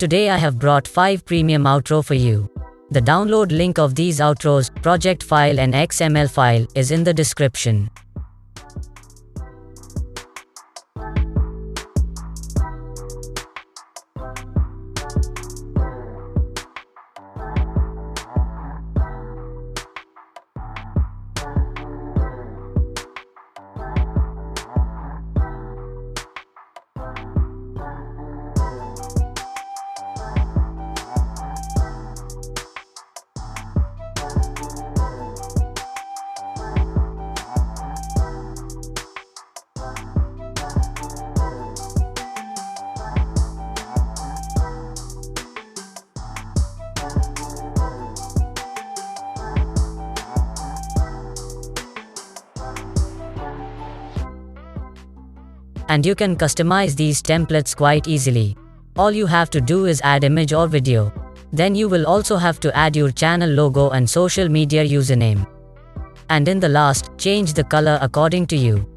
Today I have brought 5 premium outro for you. The download link of these outros, project file and XML file is in the description. And you can customize these templates quite easily. All you have to do is add image or video. Then you will also have to add your channel logo and social media username. And in the last, change the color according to you.